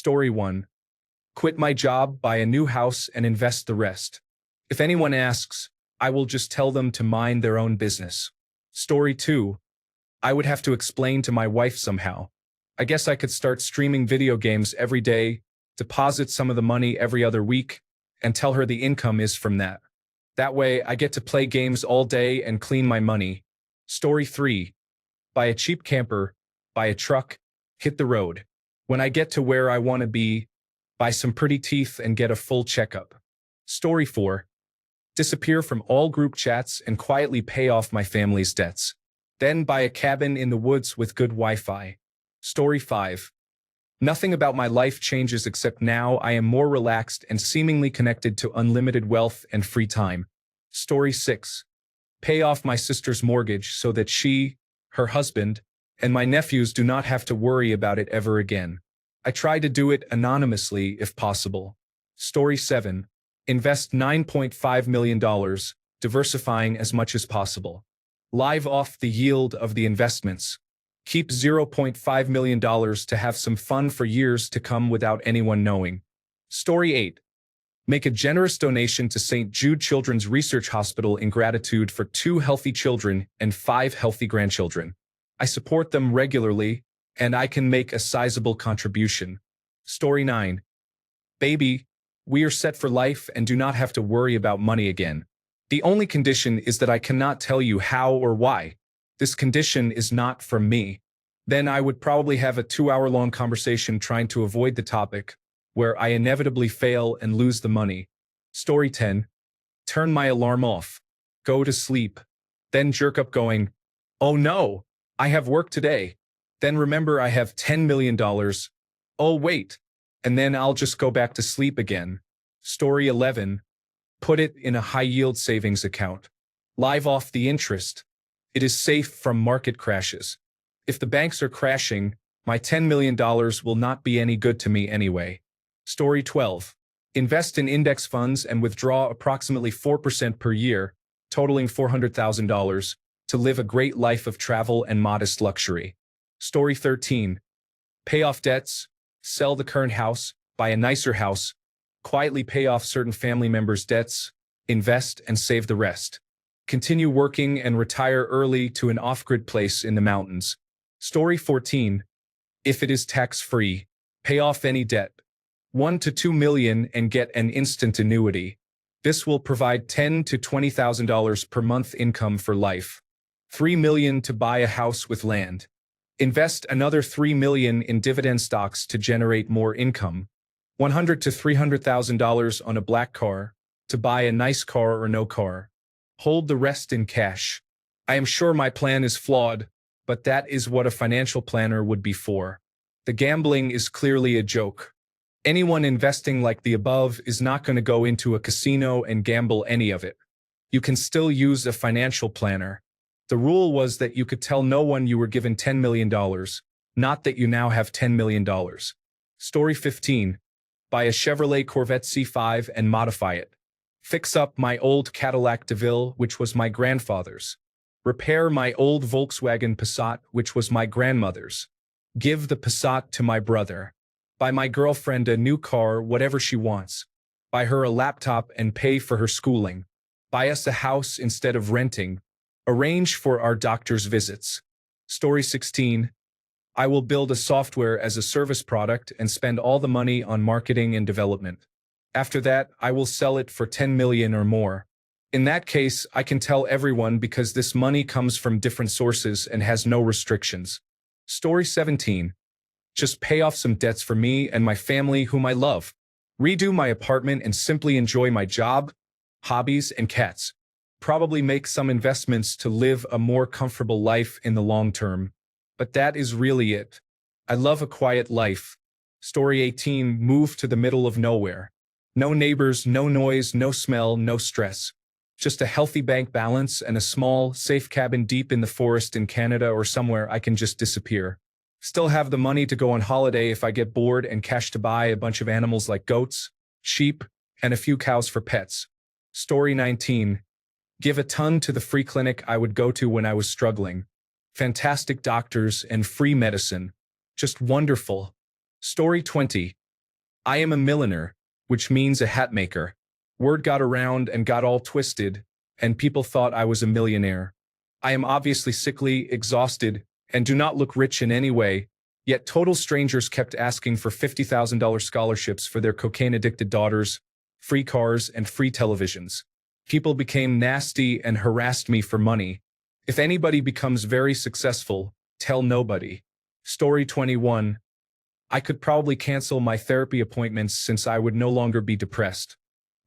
Story 1. Quit my job, buy a new house, and invest the rest. If anyone asks, I will just tell them to mind their own business. Story 2. I would have to explain to my wife somehow. I guess I could start streaming video games every day, deposit some of the money every other week, and tell her the income is from that. That way, I get to play games all day and clean my money. Story 3. Buy a cheap camper, buy a truck, hit the road. When I get to where I want to be, buy some pretty teeth and get a full checkup. Story 4. Disappear from all group chats and quietly pay off my family's debts. Then buy a cabin in the woods with good Wi-Fi. Story 5. Nothing about my life changes except now I am more relaxed and seemingly connected to unlimited wealth and free time. Story 6. Pay off my sister's mortgage so that she, her husband, and my nephews do not have to worry about it ever again. I try to do it anonymously if possible. Story 7. Invest $9.5 million, diversifying as much as possible. Live off the yield of the investments. Keep $0.5 million to have some fun for years to come without anyone knowing. Story 8. Make a generous donation to St. Jude Children's Research Hospital in gratitude for 2 healthy children and 5 healthy grandchildren. I support them regularly, and I can make a sizable contribution. Story 9. Baby, we are set for life and do not have to worry about money again. The only condition is that I cannot tell you how or why. This condition is not from me. Then I would probably have a 2-hour-long conversation trying to avoid the topic, where I inevitably fail and lose the money. Story 10. Turn my alarm off. Go to sleep. Then jerk up going, oh no, I have work today. Then remember I have $10 million. Oh wait. And then I'll just go back to sleep again. Story 11. Put it in a high-yield savings account. Live off the interest. It is safe from market crashes. If the banks are crashing, my $10 million will not be any good to me anyway. Story 12. Invest in index funds and withdraw approximately 4% per year, totaling $400,000, to live a great life of travel and modest luxury. Story 13. Pay off debts, sell the current house, buy a nicer house, quietly pay off certain family members' debts, invest and save the rest. Continue working and retire early to an off-grid place in the mountains. Story 14. If it is tax-free, pay off any debt. $1 to $2 million and get an instant annuity. This will provide $10,000 to $20,000 per month income for life. $3 million to buy a house with land. Invest another $3 million in dividend stocks to generate more income. $100,000 to $300,000 on a black car, to buy a nice car or no car. Hold the rest in cash. I am sure my plan is flawed, but that is what a financial planner would be for. The gambling is clearly a joke. Anyone investing like the above is not going to go into a casino and gamble any of it. You can still use a financial planner. The rule was that you could tell no one you were given $10 million, not that you now have $10 million. Story 15. Buy a Chevrolet Corvette C5 and modify it. Fix up my old Cadillac DeVille, which was my grandfather's. Repair my old Volkswagen Passat, which was my grandmother's. Give the Passat to my brother. Buy my girlfriend a new car, whatever she wants. Buy her a laptop and pay for her schooling. Buy us a house instead of renting. Arrange for our doctor's visits. Story 16. I will build a software as a service product and spend all the money on marketing and development. After that, I will sell it for $10 million or more. In that case, I can tell everyone because this money comes from different sources and has no restrictions. Story 17. Just pay off some debts for me and my family whom I love. Redo my apartment and simply enjoy my job, hobbies, and cats. Probably make some investments to live a more comfortable life in the long term. But that is really it. I love a quiet life. Story 18. Move to the middle of nowhere. No neighbors, no noise, no smell, no stress. Just a healthy bank balance and a small, safe cabin deep in the forest in Canada or somewhere I can just disappear. Still have the money to go on holiday if I get bored and cash to buy a bunch of animals like goats, sheep, and a few cows for pets. Story 19. Give a ton to the free clinic I would go to when I was struggling. Fantastic doctors and free medicine. Just wonderful. Story 20. I am a milliner, which means a hat maker. Word got around and got all twisted, and people thought I was a millionaire. I am obviously sickly, exhausted, and do not look rich in any way, yet total strangers kept asking for $50,000 scholarships for their cocaine-addicted daughters, free cars, and free televisions. People became nasty and harassed me for money. If anybody becomes very successful, tell nobody. Story 21. I could probably cancel my therapy appointments since I would no longer be depressed.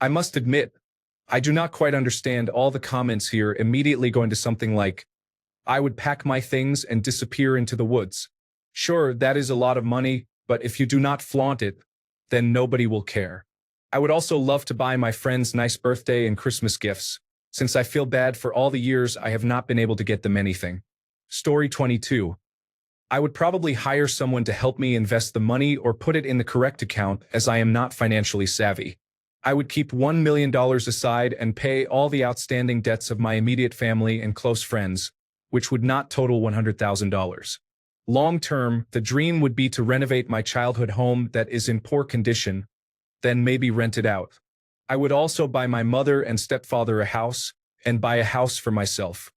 I must admit, I do not quite understand all the comments here immediately going to something like, I would pack my things and disappear into the woods. Sure, that is a lot of money, but if you do not flaunt it, then nobody will care. I would also love to buy my friends nice birthday and Christmas gifts, since I feel bad for all the years I have not been able to get them anything. Story 22. I would probably hire someone to help me invest the money or put it in the correct account as I am not financially savvy. I would keep $1 million aside and pay all the outstanding debts of my immediate family and close friends, which would not total $100,000. Long term, the dream would be to renovate my childhood home that is in poor condition, then maybe rent it out. I would also buy my mother and stepfather a house and buy a house for myself.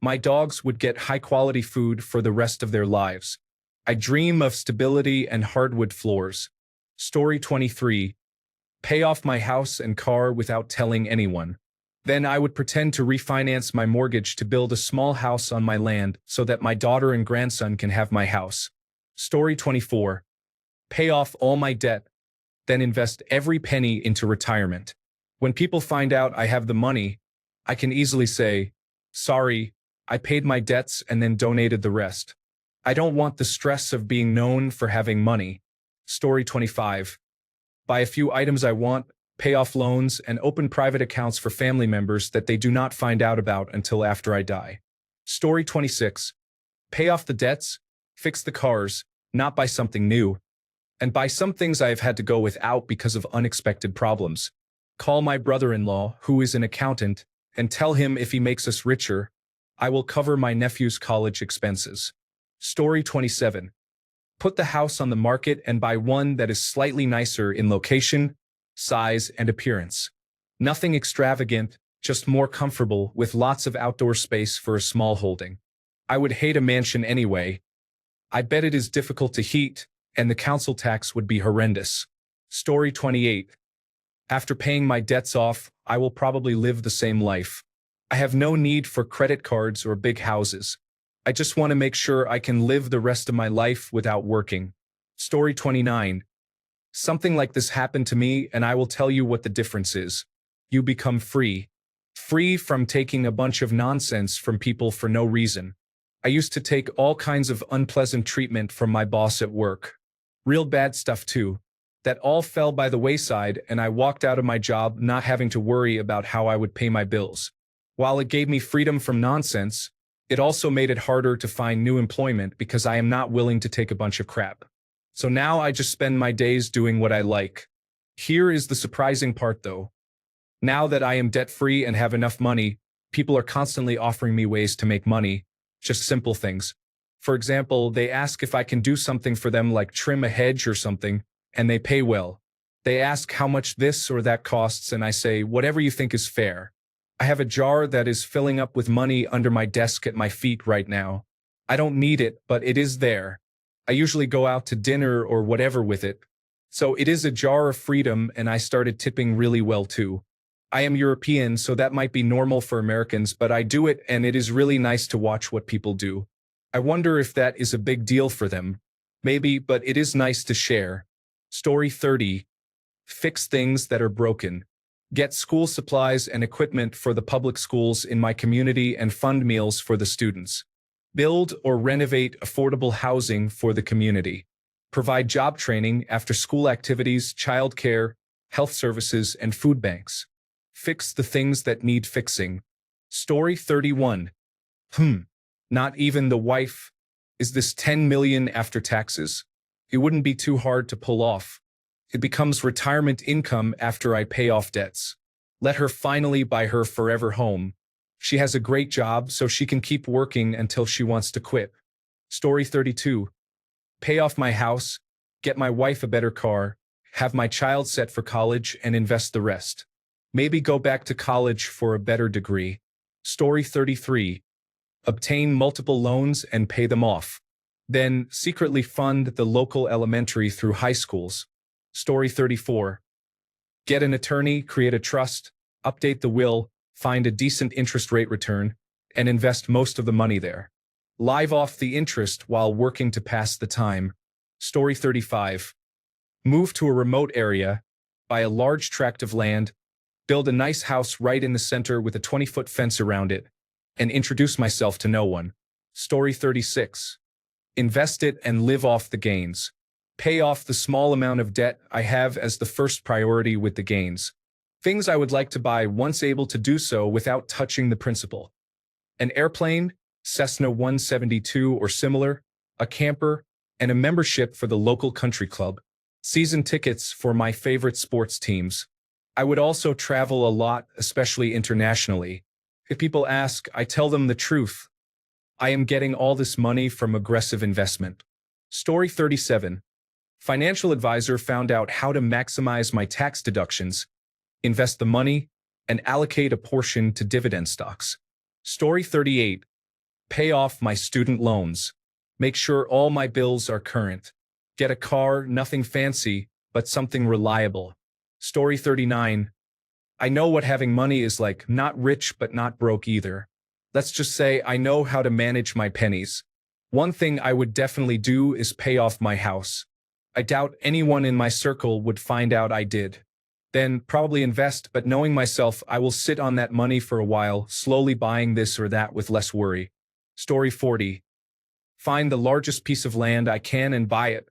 My dogs would get high-quality food for the rest of their lives. I dream of stability and hardwood floors. Story 23. Pay off my house and car without telling anyone. Then I would pretend to refinance my mortgage to build a small house on my land so that my daughter and grandson can have my house. Story 24. Pay off all my debt, then invest every penny into retirement. When people find out I have the money, I can easily say, sorry, I paid my debts and then donated the rest. I don't want the stress of being known for having money. Story 25. Buy a few items I want, pay off loans, and open private accounts for family members that they do not find out about until after I die. Story 26. Pay off the debts, fix the cars, not buy something new, and buy some things I have had to go without because of unexpected problems. Call my brother-in-law, who is an accountant, and tell him if he makes us richer, I will cover my nephew's college expenses. Story 27. Put the house on the market and buy one that is slightly nicer in location, size, and appearance. Nothing extravagant, just more comfortable with lots of outdoor space for a small holding. I would hate a mansion anyway. I bet it is difficult to heat, and the council tax would be horrendous. Story 28. After paying my debts off, I will probably live the same life. I have no need for credit cards or big houses. I just want to make sure I can live the rest of my life without working. Story 29. Something like this happened to me, and I will tell you what the difference is. You become free. Free from taking a bunch of nonsense from people for no reason. I used to take all kinds of unpleasant treatment from my boss at work. Real bad stuff too. That all fell by the wayside, and I walked out of my job not having to worry about how I would pay my bills. While it gave me freedom from nonsense, it also made it harder to find new employment because I am not willing to take a bunch of crap. So now I just spend my days doing what I like. Here is the surprising part though. Now that I am debt-free and have enough money, people are constantly offering me ways to make money, just simple things. For example, they ask if I can do something for them like trim a hedge or something, and they pay well. They ask how much this or that costs, and I say, whatever you think is fair. I have a jar that is filling up with money under my desk at my feet right now. I don't need it, but it is there. I usually go out to dinner or whatever with it. So it is a jar of freedom, and I started tipping really well too. I am European, so that might be normal for Americans, but I do it, and it is really nice to watch what people do. I wonder if that is a big deal for them. Maybe, but it is nice to share. Story 30. Fix things that are broken. Get school supplies and equipment for the public schools in my community and fund meals for the students. Build or renovate affordable housing for the community. Provide job training, after-school activities, childcare, health services, and food banks. Fix the things that need fixing. Story 31. Not even the wife. Is this 10 million after taxes? It wouldn't be too hard to pull off. It becomes retirement income after I pay off debts. Let her finally buy her forever home. She has a great job, so she can keep working until she wants to quit. Story 32. Pay off my house, get my wife a better car, have my child set for college and invest the rest. Maybe go back to college for a better degree. Story 33. Obtain multiple loans and pay them off. Then secretly fund the local elementary through high schools. Story 34. Get an attorney, create a trust, update the will, find a decent interest rate return, and invest most of the money there. Live off the interest while working to pass the time. Story 35. Move to a remote area, buy a large tract of land, build a nice house right in the center with a 20-foot fence around it, and introduce myself to no one. Story 36. Invest it and live off the gains. Pay off the small amount of debt I have as the first priority with the gains. Things I would like to buy once able to do so without touching the principal. An airplane, Cessna 172 or similar, a camper, and a membership for the local country club. Season tickets for my favorite sports teams. I would also travel a lot, especially internationally. If people ask, I tell them the truth. I am getting all this money from aggressive investment. Story 37. Financial advisor found out how to maximize my tax deductions, invest the money, and allocate a portion to dividend stocks. Story 38. Pay off my student loans. Make sure all my bills are current. Get a car, nothing fancy, but something reliable. Story 39. I know what having money is like, not rich but not broke either. Let's just say I know how to manage my pennies. One thing I would definitely do is pay off my house. I doubt anyone in my circle would find out I did. Then probably invest, but knowing myself, I will sit on that money for a while, slowly buying this or that with less worry. Story 40. Find the largest piece of land I can and buy it,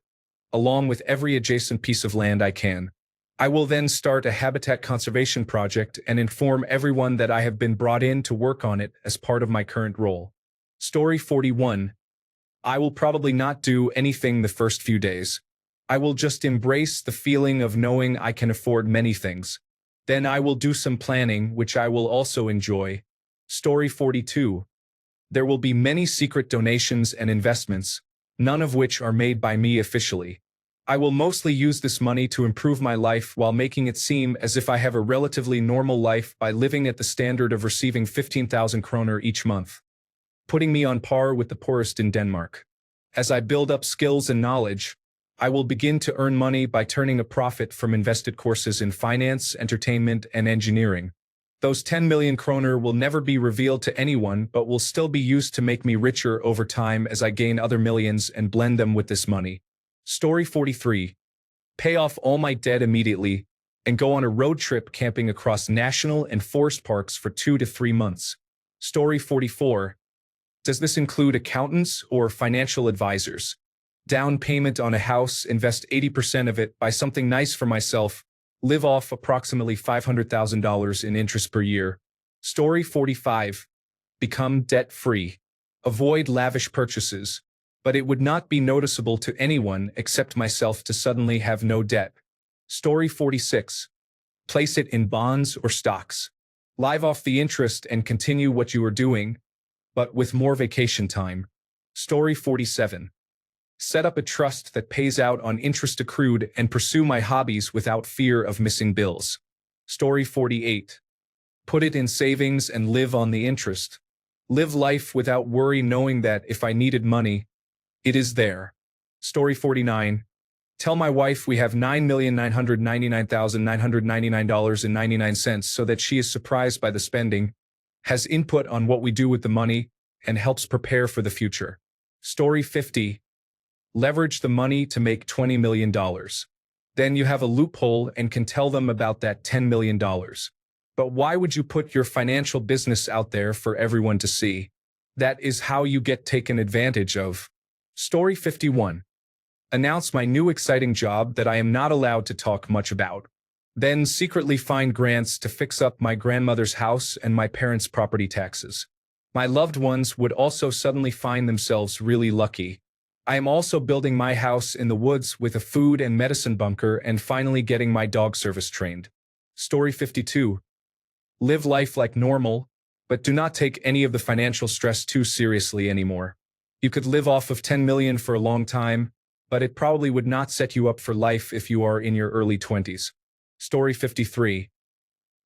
along with every adjacent piece of land I can. I will then start a habitat conservation project and inform everyone that I have been brought in to work on it as part of my current role. Story 41. I will probably not do anything the first few days. I will just embrace the feeling of knowing I can afford many things. Then I will do some planning, which I will also enjoy. Story 42. There will be many secret donations and investments, none of which are made by me officially. I will mostly use this money to improve my life while making it seem as if I have a relatively normal life by living at the standard of receiving 15,000 kroner each month, putting me on par with the poorest in Denmark. As I build up skills and knowledge, I will begin to earn money by turning a profit from invested courses in finance, entertainment, and engineering. Those 10 million kroner will never be revealed to anyone but will still be used to make me richer over time as I gain other millions and blend them with this money. Story 43. Pay off all my debt immediately and go on a road trip camping across national and forest parks for 2 to 3 months. Story 44. Does this include accountants or financial advisors? Down payment on a house, invest 80% of it, buy something nice for myself, live off approximately $500,000 in interest per year. Story 45. Become debt-free. Avoid lavish purchases, but it would not be noticeable to anyone except myself to suddenly have no debt. Story 46. Place it in bonds or stocks. Live off the interest and continue what you are doing, but with more vacation time. Story 47. Set up a trust that pays out on interest accrued and pursue my hobbies without fear of missing bills. Story 48. Put it in savings and live on the interest. Live life without worry knowing that if I needed money, it is there. Story 49. Tell my wife we have $9,999,999.99 so that she is surprised by the spending, has input on what we do with the money, and helps prepare for the future. Story 50. Leverage the money to make $20 million. Then you have a loophole and can tell them about that $10 million. But why would you put your financial business out there for everyone to see? That is how you get taken advantage of. Story 51. Announce my new exciting job that I am not allowed to talk much about. Then secretly find grants to fix up my grandmother's house and my parents' property taxes. My loved ones would also suddenly find themselves really lucky. I am also building my house in the woods with a food and medicine bunker and finally getting my dog service trained. Story 52. Live life like normal, but do not take any of the financial stress too seriously anymore. You could live off of 10 million for a long time, but it probably would not set you up for life if you are in your early 20s. Story 53.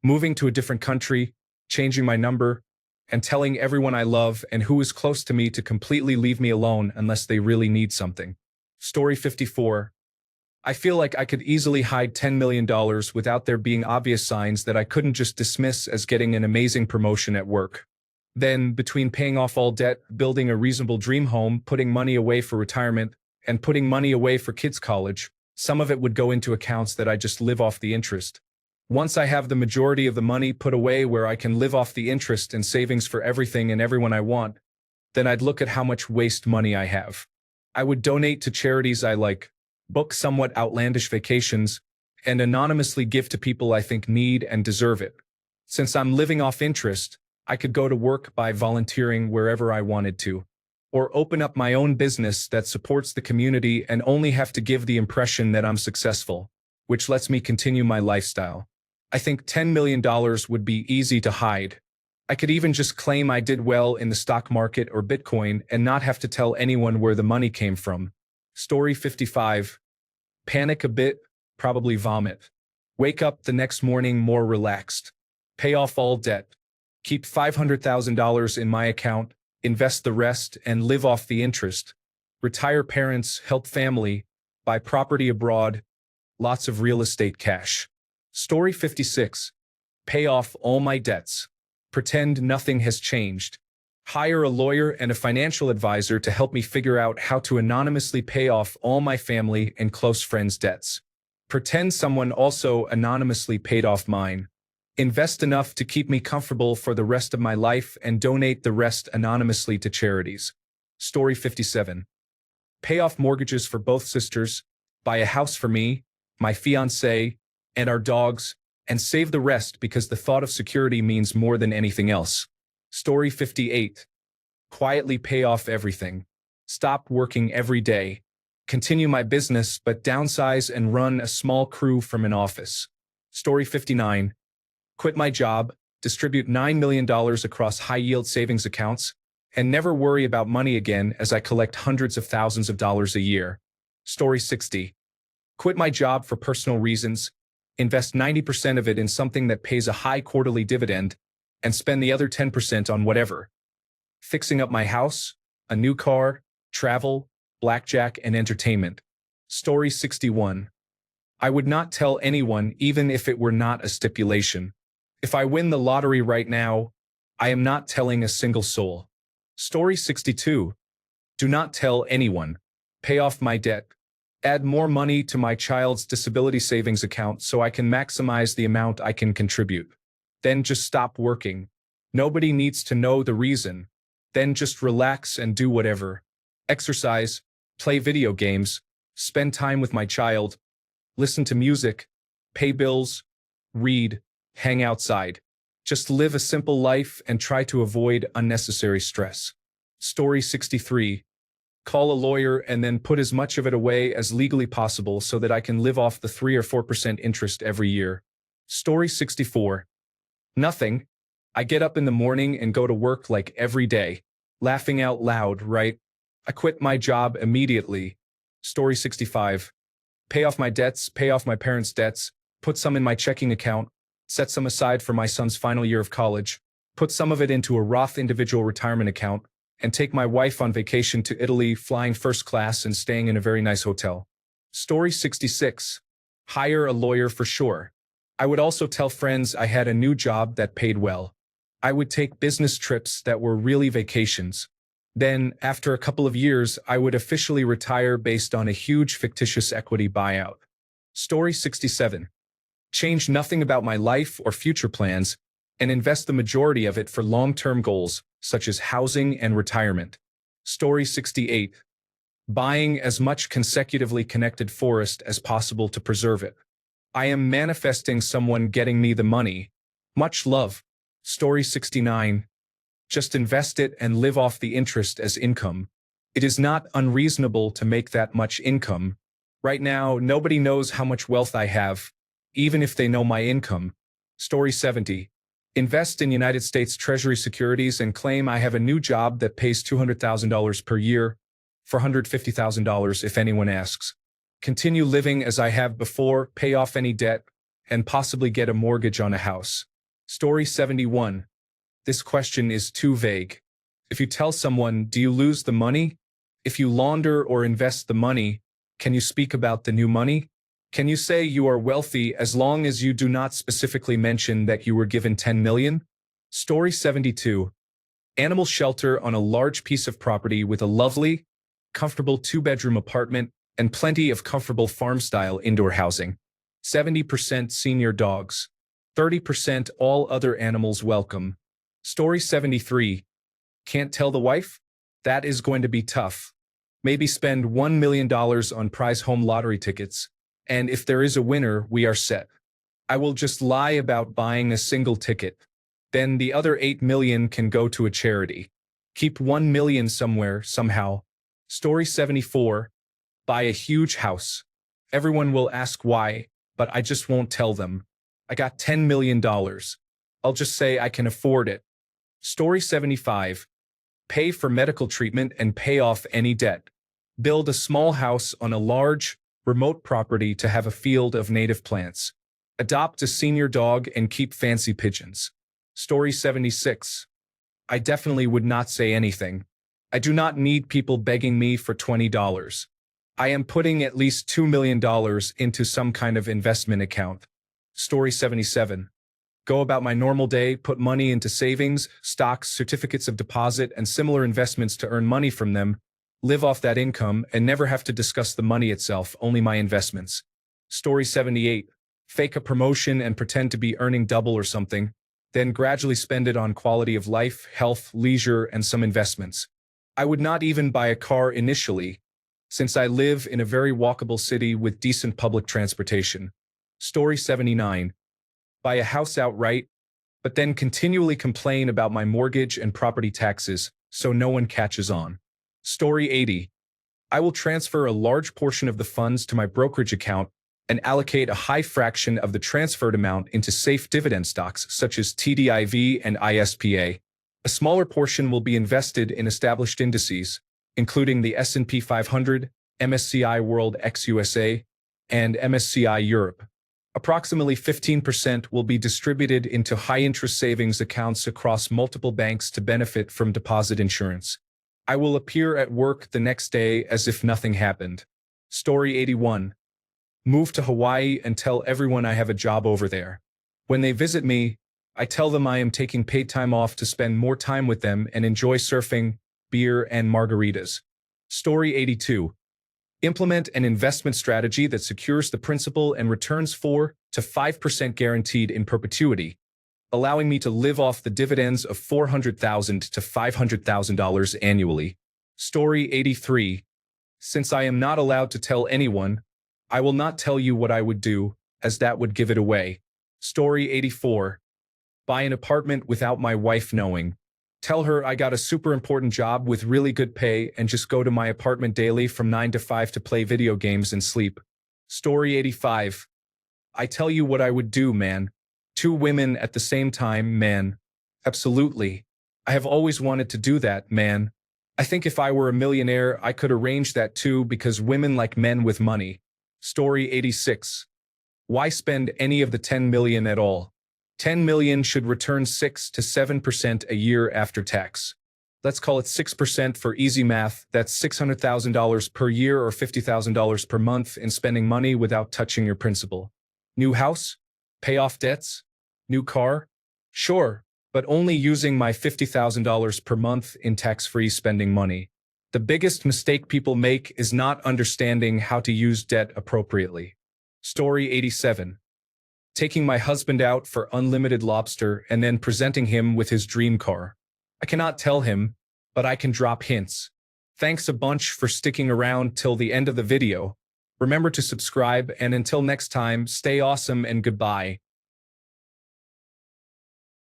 Moving to a different country, changing my number, and telling everyone I love and who is close to me to completely leave me alone unless they really need something. Story 54. I feel like I could easily hide $10 million without there being obvious signs that I couldn't just dismiss as getting an amazing promotion at work. Then, between paying off all debt, building a reasonable dream home, putting money away for retirement, and putting money away for kids' college, some of it would go into accounts that I just live off the interest. Once I have the majority of the money put away where I can live off the interest and savings for everything and everyone I want, then I'd look at how much waste money I have. I would donate to charities I like, book somewhat outlandish vacations, and anonymously give to people I think need and deserve it. Since I'm living off interest, I could go to work by volunteering wherever I wanted to, or open up my own business that supports the community and only have to give the impression that I'm successful, which lets me continue my lifestyle. I think $10 million would be easy to hide. I could even just claim I did well in the stock market or Bitcoin and not have to tell anyone where the money came from. Story 55. Panic a bit, probably vomit. Wake up the next morning more relaxed. Pay off all debt. Keep $500,000 in my account, invest the rest, and live off the interest. Retire parents, help family, buy property abroad, lots of real estate cash. Story 56. Pay off all my debts. Pretend nothing has changed. Hire a lawyer and a financial advisor to help me figure out how to anonymously pay off all my family and close friends' debts. Pretend someone also anonymously paid off mine. Invest enough to keep me comfortable for the rest of my life and donate the rest anonymously to charities. Story 57. Pay off mortgages for both sisters, buy a house for me, my fiancé, and our dogs, and save the rest because the thought of security means more than anything else. Story 58. Quietly pay off everything. Stop working every day. Continue my business but downsize and run a small crew from an office. Story 59. Quit my job, distribute $9 million across high-yield savings accounts, and never worry about money again as I collect hundreds of thousands of dollars a year. Story 60. Quit my job for personal reasons, invest 90% of it in something that pays a high quarterly dividend, and spend the other 10% on whatever. Fixing up my house, a new car, travel, blackjack, and entertainment. Story 61. I would not tell anyone even if it were not a stipulation. If I win the lottery right now, I am not telling a single soul. Story 62. Do not tell anyone. Pay off my debt. Add more money to my child's disability savings account so I can maximize the amount I can contribute. Then just stop working. Nobody needs to know the reason. Then just relax and do whatever. Exercise, play video games, spend time with my child, listen to music, pay bills, read, hang outside. Just live a simple life and try to avoid unnecessary stress. Story 63. Call a lawyer and then put as much of it away as legally possible so that I can live off the 3 or 4% interest every year. Story 64. Nothing. I get up in the morning and go to work like every day. Laughing out loud, right? I quit my job immediately. Story 65. Pay off my debts, pay off my parents' debts, put some in my checking account, set some aside for my son's final year of college, put some of it into a Roth individual retirement account, and take my wife on vacation to Italy, flying first class and staying in a very nice hotel. Story 66. Hire a lawyer for sure. I would also tell friends I had a new job that paid well. I would take business trips that were really vacations. Then, after a couple of years, I would officially retire based on a huge fictitious equity buyout. Story 67. Change nothing about my life or future plans and invest the majority of it for long-term goals, such as housing and retirement. Story 68. Buying as much consecutively connected forest as possible to preserve it. I am manifesting someone getting me the money. Much love. Story 69. Just invest it and live off the interest as income. It is not unreasonable to make that much income. Right now, nobody knows how much wealth I have, even if they know my income. Story 70. Invest in United States Treasury securities and claim I have a new job that pays $200,000 per year. for $150,000 if anyone asks. Continue living as I have before, pay off any debt, and possibly get a mortgage on a house. Story 71. This question is too vague. If you tell someone, do you lose the money? If you launder or invest the money, can you speak about the new money? Can you say you are wealthy as long as you do not specifically mention that you were given 10 million? Story 72. Animal shelter on a large piece of property with a lovely, comfortable 2-bedroom apartment and plenty of comfortable farm-style indoor housing. 70% senior dogs. 30% all other animals welcome. Story 73. Can't tell the wife? That is going to be tough. Maybe spend $1 million on prize home lottery tickets, and if there is a winner, we are set. I will just lie about buying a single ticket. Then the other 8 million can go to a charity. Keep 1 million somewhere, somehow. Story 74. Buy a huge house. Everyone will ask why, but I just won't tell them. I got $10 million. I'll just say I can afford it. Story 75. Pay for medical treatment and pay off any debt. Build a small house on a large, remote property to have a field of native plants. Adopt a senior dog and keep fancy pigeons. Story 76. I definitely would not say anything. I do not need people begging me for $20. I am putting at least $2 million into some kind of investment account. Story 77. Go about my normal day, put money into savings, stocks, certificates of deposit, and similar investments to earn money from them, live off that income, and never have to discuss the money itself, only my investments. Story 78. Fake a promotion and pretend to be earning double or something, then gradually spend it on quality of life, health, leisure, and some investments. I would not even buy a car initially, since I live in a very walkable city with decent public transportation. Story 79. Buy a house outright, but then continually complain about my mortgage and property taxes, so no one catches on. Story 80. I will transfer a large portion of the funds to my brokerage account and allocate a high fraction of the transferred amount into safe dividend stocks such as TDIV and ISPA. A smaller portion will be invested in established indices, including the S&P 500, MSCI World ex-USA, and MSCI Europe. Approximately 15% will be distributed into high-interest savings accounts across multiple banks to benefit from deposit insurance. I will appear at work the next day as if nothing happened. Story 81. Move to Hawaii and tell everyone I have a job over there. When they visit me, I tell them I am taking paid time off to spend more time with them and enjoy surfing, beer, and margaritas. Story 82. Implement an investment strategy that secures the principal and returns 4 to 5% guaranteed in perpetuity, allowing me to live off the dividends of $400,000 to $500,000 annually. Story 83. Since I am not allowed to tell anyone, I will not tell you what I would do, as that would give it away. Story 84. Buy an apartment without my wife knowing. Tell her I got a super important job with really good pay and just go to my apartment daily from 9 to 5 to play video games and sleep. Story 85. I tell you what I would do, man. 2 women at the same time, man. Absolutely. I have always wanted to do that, man. I think if I were a millionaire, I could arrange that too because women like men with money. Story 86. Why spend any of the 10 million at all? 10 million should return 6 to 7% a year after tax. Let's call it 6% for easy math. That's $600,000 per year or $50,000 per month in spending money without touching your principal. New house? Pay off debts? New car? Sure, but only using my $50,000 per month in tax-free spending money. The biggest mistake people make is not understanding how to use debt appropriately. Story 87. Taking my husband out for unlimited lobster and then presenting him with his dream car. I cannot tell him, but I can drop hints. Thanks a bunch for sticking around till the end of the video. Remember to subscribe, and until next time, stay awesome and goodbye.